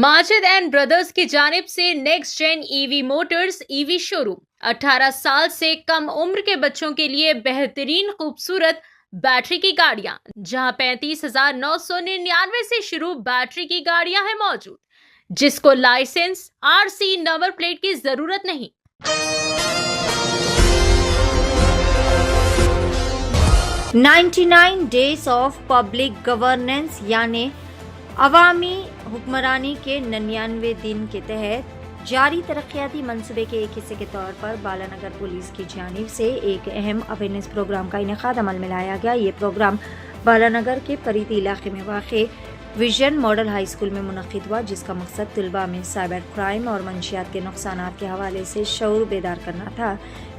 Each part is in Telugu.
माजिद एंड ब्रदर्स की जानिब से next gen EV motors EV showroom 18 साल से कम उम्र के बच्चों के लिए बेहतरीन खूबसूरत बैटरी की गाड़ियां, जहां 35,999 से शुरू बैटरी की गाड़ियां हैं मौजूद, जिसको लाइसेंस आरसी नंबर प्लेट की जरूरत नहीं। 99 डेज ऑफ पब्लिक गवर्नेंस यानी अवामी हुक्मरानी के 99 दिन के तहत जारी तरक्याती मनसूबे के एक हिस्से के तौर पर बालानगर पुलिस की जानिब से एक अहम अवेयरनेस प्रोग्राम का इनेकाद अमल में लाया गया। ये प्रोग्राम बालानगर के परीती इलाके में वाक़ विजन मॉडल हाई स्कूल में मुनक़िद हुआ, जिसका मकसद तलबा में साइबर क्राइम और मंशियात के नुकसानात के हवाले से शऊर बेदार करना था।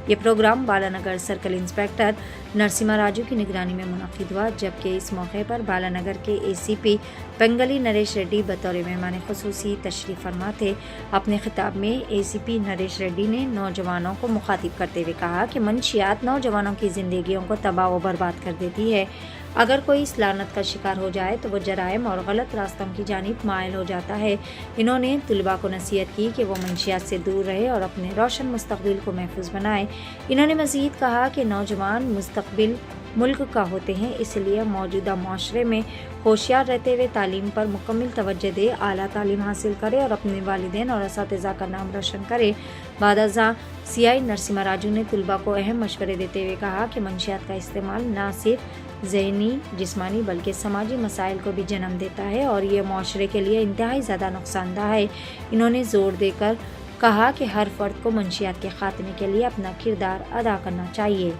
ये program Balanagar circle inspector Narasimha Raju की निगरानी में मुनक़िद हुआ, जबकि इस मौके पर बालानगर के एसीपी पेंगली नरेश रेड्डी बतौर मेहमान खुसूसी तशरीफ़ फरमा थे। अपने खिताब में एसीपी नरेश रेड्डी ने नौजवानों को मुखातिब करते हुए कहा कि मंशियात नौजवानों की ज़िंदगियों को तबाह व बर्बाद कर देती है। अगर कोई इस लानत का शिकार हो जाए तो वह जराइम और गलत रास्तों की जानिब मायल हो जाता है। इन्होंने तलबा को नसीहत की कि वो मंशियात से दूर रहे और अपने रोशन मुस्तकबिल को महफूज बनाए। इन्होंने मज़ीद कहा कि नौजवान मुस्तकबिल मुल्क का होते हैं, इसलिए मौजूदा माशरे में होशियार रहते हुए तालीम पर मुकम्मल तवज्जो दे, आला तालीम हासिल करे और अपने वालिदैन और असातिज़ा का नाम रोशन करे। बादअज़ां सीआई नरसिम्हा राजू ने तलबा को अहम मशवरे देते हुए कहा कि मंशियात का इस्तेमाल ना सिर्फ ज़हनी जिस्मानी बल्कि समाजी मसाइल को भी जन्म देता है और ये माशरे के लिए इंतहाई ज़्यादा नुकसानदा है। इन्होंने ज़ोर देकर कहा कि हर फ़र्द को मंशियात के ख़ात्मे के लिए अपना किरदार अदा करना चाहिए।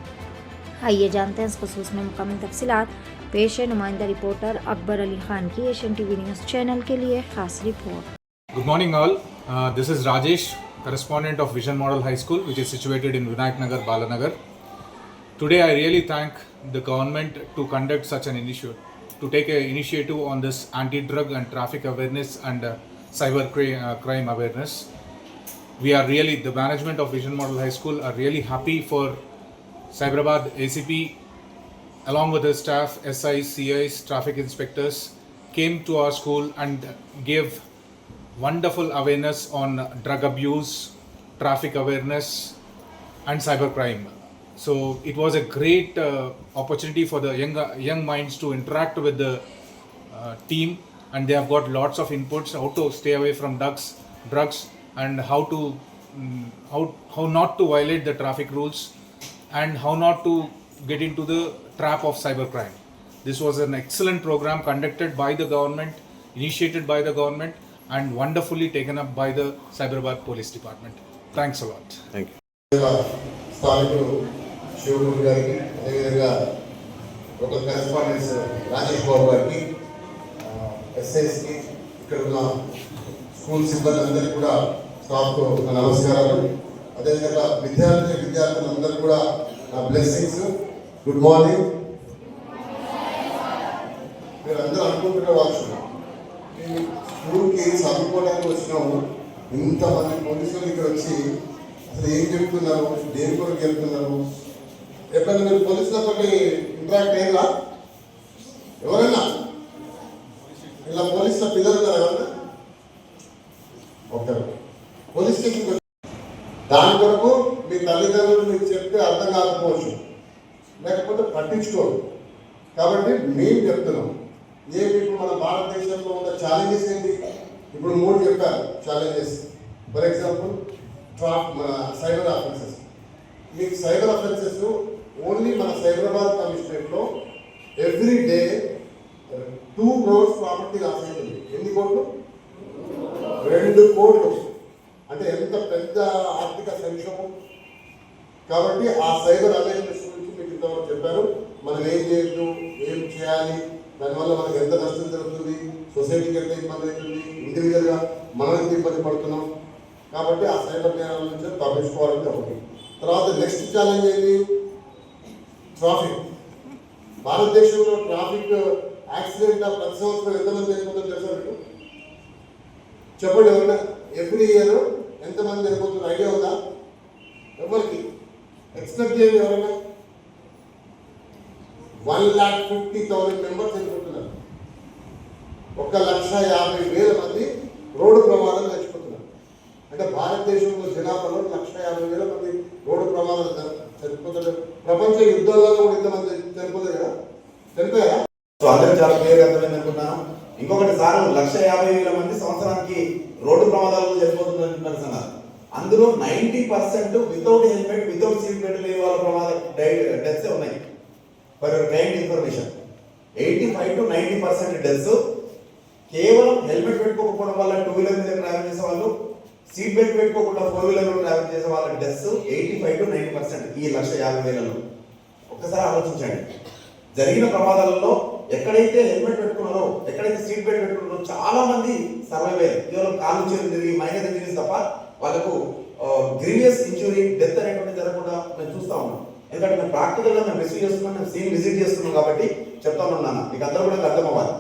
आइए जानते हैं इस खुसूस में मुकम्मल तफसीलात। पेश है नुमाइंदा रिपोर्टर अकबर अली खान की एशियन टीवी न्यूज़ चैनल के लिए खास report. Good morning all. This is Rajesh, correspondent of Vision Model High School, which is situated in Vinayak Nagar, Balanagar. Today I really thank the government to conduct such an initiative, to take an initiative on this anti-drug and traffic awareness and cyber crime awareness. We are really, the management of Vision Model High School are really happy for Cyberabad ACP along with the staff, SIs, CIs, traffic inspectors came to our school and gave wonderful awareness on drug abuse, traffic awareness and cybercrime. So it was a great opportunity for the young minds to interact with the team, and they have got lots of inputs how to stay away from drugs and how not to violate the traffic rules and how not to get into the trap of cybercrime. This was an excellent program conducted by the government, initiated by the government and wonderfully taken up by the Cyberabad Police Department. Thanks a lot. Thank you. స్థానికులు శివకుమార్ గారికి, అదేవిధంగా లోకల్ కరెస్పాండెంట్స్ రాజేష్ బాబు గారికి, ఎస్ఐస్కి, ఇక్కడ ఉన్న స్కూల్ సిబ్బంది అందరికీ కూడా స్టాఫ్కు నా నమస్కారాలు. అదేవిధంగా విద్యార్థులందరూ కూడా నా బ్లెస్సింగ్స్. Good morning. మీరు అందరూ అనుకుంటున్న వాళ్ళు స్కూల్కి చదువుకోవడానికి వచ్చినాము, ఇంతమంది పోలీసులు ఇక్కడ వచ్చి అసలు ఏం చెప్తున్నారు, దేని కొరకు వెళ్తున్నారు, ఎప్పుడైనా మీరు పోలీసులతో ఇంటరాక్ట్ అయ్యారా? ఎవరైనా ఇలా పోలీసుల పిల్లలు ఉన్నారు ఎవరైనా? ఒకరు పోలీస్ స్టేషన్ దాని కొరకు మీ తల్లిదండ్రులు మీకు చెప్తే అర్థం కాకపోవచ్చు, లేకపోతే పట్టించుకోరు. కాబట్టి మేము చెప్తున్నాం, ఇప్పుడు మన భారతదేశంలో ఉన్న ఛాలెంజెస్ ఏంటి? ఇప్పుడు 3 చెప్పారు ఛాలెంజెస్. ఫర్ ఎగ్జాంపుల్ మన సైబర్ అఫెన్సెస్. మీకు సైబర్ అఫెన్సెస్ ఓన్లీ మన సైబరాబాద్ కమిషనరేట్లో every day 2 crores property loss అవుతుంది. ఎన్ని కోట్లు? 2 కోట్లు. అంటే ఎంత పెద్ద ఆర్థిక సంక్షోభం. కాబట్టి ఆ సైబర్ అవేర్నెస్ గురించి మీకు ఇంతవరకు చెప్పారు. మనం ఏం చేయొద్దు, ఏం చేయాలి, దానివల్ల మనకు ఎంత నష్టం జరుగుతుంది, సొసైటీకి ఎంత ఇబ్బంది అవుతుంది, ఇండివిజువల్గా మనం ఎంత ఇబ్బంది పడుతున్నాం. కాబట్టి ఆ సైబర్ నేరాల నుంచి తప్పించుకోవాలని ఒకటి. తర్వాత నెక్స్ట్ ఛాలెంజ్ ఏంటి? ట్రాఫిక్. భారతదేశంలో ట్రాఫిక్ యాక్సిడెంట్ ప్రతి సంవత్సరం ఎంతమంది చనిపోతుందో తెలుసా మీకు? చెప్పండి ఎవరైనా. ఎవ్రీ ఇయర్ ఎంతమంది చనిపోతుందో ఐడియా ఉందా? ఎవరికి ఎక్స్పెక్ట్ చేయండి. ఎవరైనా 1,50,000 మెంబర్స్ చనిపోతున్నారు. 1,50,000 మంది రోడ్డు ప్రపంచ యుద్ధాలలో కూడా ఇంతమంది చనిపోలేదు కదా, చనిపోయారా? సో అందరూ చాలా క్లియర్ అర్థమైంది అనుకుంటున్నాను. ఇంకొకటి సార్ 1,50,000 మంది సంవత్సరానికి రోడ్డు ప్రమాదాలలో చనిపోతున్నారు సార్. అందులో 90% without helmet, without seat belt లేని వాళ్ళ ప్రమాద డెత్స్ ఉన్నాయి. For your kind information, 85 to 90% deaths కేవలం హెల్మెట్ పెట్టుకోకపోవడం వల్ల 2 వీలర్ మీద ట్రావెల్ చేసే వాళ్ళు, సీట్ బెల్ట్ పెట్టుకోకుండా 4 వీలర్ లో ట్రావెల్ చేసే వాళ్ళ డెత్స్ 85 to 90% ఈ 1,50,000. ఒక్కసారి ఆలోచించండి. జరిగిన ప్రమాదాలలో ఎక్కడైతే హెల్మెట్ పెట్టుకున్నారో, ఎక్కడైతే సీట్ బెల్ట్ పెట్టుకున్నారో చాలా మంది సర్వైవ్ అయ్యారు. కేవలం కాళ్ళు చేతులు తిరిగి మైనర్ ఇంజరీస్ తప్ప వాళ్ళకు గ్రీవియస్ ఇంజురీ, డెత్ అనేటువంటి జరగకుండా మేము చూస్తా ఉన్నాం. ఎందుకంటే మేము ప్రాక్టికల్గా మేము రిసీవ్ చేస్తున్నాం, మేము సీన్ విజిట్ చేస్తున్నాం కాబట్టి చెప్తా ఉన్నాను. మీకు అందరూ కూడా అర్థం అవ్వాలి,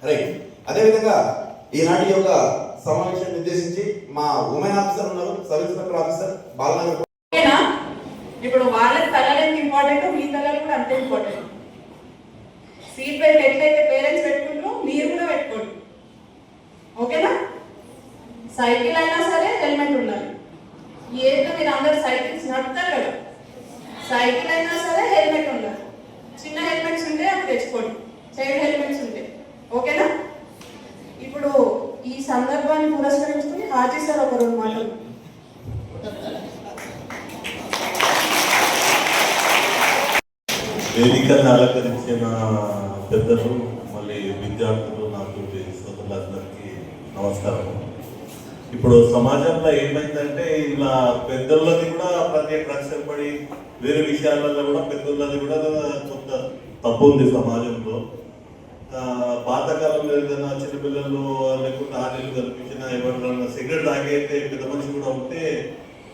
రైట్? అదేవిధంగా ఈనాటి యొక్క సమావేశాన్ని ఉద్దేశించి మా ఉమెన్ ఆఫీసర్ ఉన్నారు, సబ్ ఇన్స్పెక్టర్ ఆఫీసర్ బాలనగర్. ఇప్పుడు వాళ్ళ తలలు ఎంత ఇంపార్టెంట్, మీ తలలు కూడా అంతే ఇంపార్టెంట్. సీట్ బెల్ట్ ఎట్లయితే పేరెంట్స్ పెట్టుకుంటారో మీరు కూడా పెట్టుకోండి, ఓకేనా? సైకిల్ అయినా సరే హెల్మెట్ ఉండాలి. ఏదో మీరు అందరు సైకిల్స్ నడుపుతారు కదా, సైకిల్ అయినా సరే హెల్మెట్ ఉండాలి. చిన్న హెల్మెట్స్ ఉంటే అప్పుడు తెచ్చుకోండి, చైల్డ్ హెల్మెట్స్ ఉంటే, ఓకేనా? ఇప్పుడు ఈ సందర్భాన్ని పురస్కరించుకుని హాజీ సార్ ఒక 2 మాటలు. వేదికను అలంకరించిన పెద్దలు, మళ్ళీ విద్యార్థులు, నాకు సోదరులందరికీ నమస్కారం. ఇప్పుడు సమాజంలో ఏమైందంటే ఇలా పెద్దలది కూడా ప్రత్యేక రక్షణ పడి వేరే విషయాలలో కూడా పెద్దలది కూడా కొంత తప్పు ఉంది సమాజంలో. పాతకాలంలో ఏదైనా చిన్నపిల్లలు లేకుంటే ఆటలు కల్పించిన ఎవరైనా సిగరెట్ తాగైతే పెద్ద మనిషి కూడా ఉంటే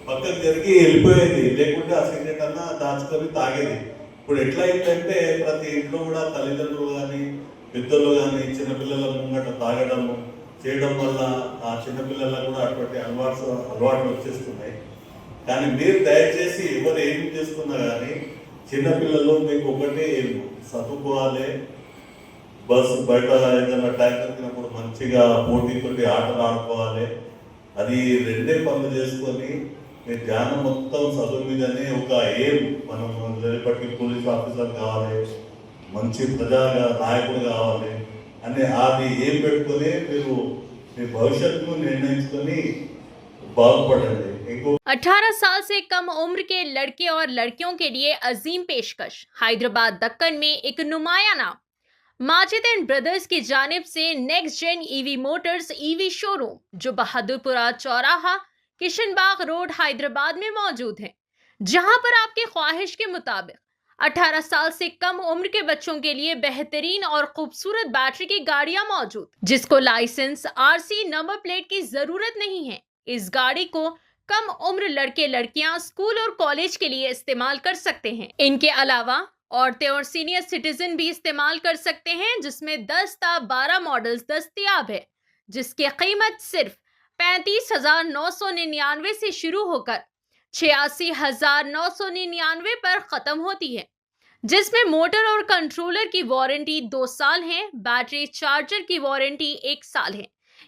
పక్కకు జరిగి వెళ్ళిపోయేది, లేకుంటే ఆ సిగరెట్ అన్నా దాచుకొని తాగేది. ఇప్పుడు ఎట్లా అయిందంటే ప్రతి ఇంట్లో కూడా తల్లిదండ్రులు కానీ పెద్దలు కానీ చిన్నపిల్లల ముంగట తాగడము చేయడం వల్ల ఆ చిన్నపిల్లలకు కూడా అటువంటి అలవాట్లు వచ్చేస్తున్నాయి. కానీ మీరు దయచేసి ఎవరు ఏం చేసుకున్నా కానీ చిన్నపిల్లలు మీకు ఒకటి చదువుకోవాలి, బస్సు బయట ఏదైనా ట్యాంక్ ఎక్కినప్పుడు మంచిగా పోటీతోటి ఆటలు ఆడుకోవాలి. అది 2 పనులు చేసుకొని మీ ధ్యానం మొత్తం చదువు మీదనే ఒక ఏం, మనం రేపటి పోలీస్ ఆఫీసర్ కావాలి, మంచి ప్రజా నాయకుడు కావాలి అని అది ఏం పెట్టుకొని మీరు మీ భవిష్యత్తును నిర్ణయించుకొని బాగుపడండి. 18 साल से कम उम्र के लड़के और लड़कियों के लिए अजीम पेशकश। हैदराबाद दक्कन में एक नुमाया नाम माजिद एंड ब्रदर्स की जानिब से next gen EV motors EV showroom जो बहादुरपुरा चौराहा किशनबाग रोड हैदराबाद में मौजूद है, जहां पर आपकी ख्वाहिश के मुताबिक 18 साल से कम उम्र के बच्चों के लिए बेहतरीन और खूबसूरत बैटरी की गाड़ियां मौजूद, जिसको लाइसेंस, आरसी, नंबर प्लेट की जरूरत नहीं है। इस गाड़ी को कम उम्र लड़के लड़कियां स्कूल और कॉलेज के लिए इस्तेमाल कर सकते हैं। इनके अलावा औरतें और सीनियर सिटीजन भी इस्तेमाल कर सकते हैं, जिसमें 10 ता 12 मॉडल्स दस्तयाब है, जिसकी कीमत सिर्फ 35,999 से शुरू होकर 86,999 पर खत्म होती है, जिसमें मोटर और कंट्रोलर की वारंटी 2 साल है, बैटरी चार्जर की वारंटी 1 साल है।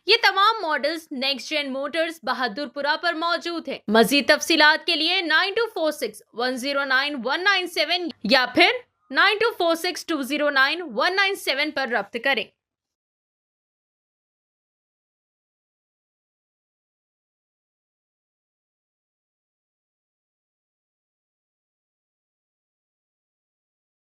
ये तमाम models next gen motors Bahadurpura पर मौजूद है। मजीद तफसीलात के लिए 9246109197 या फिर 9246209197 पर रब्त करें।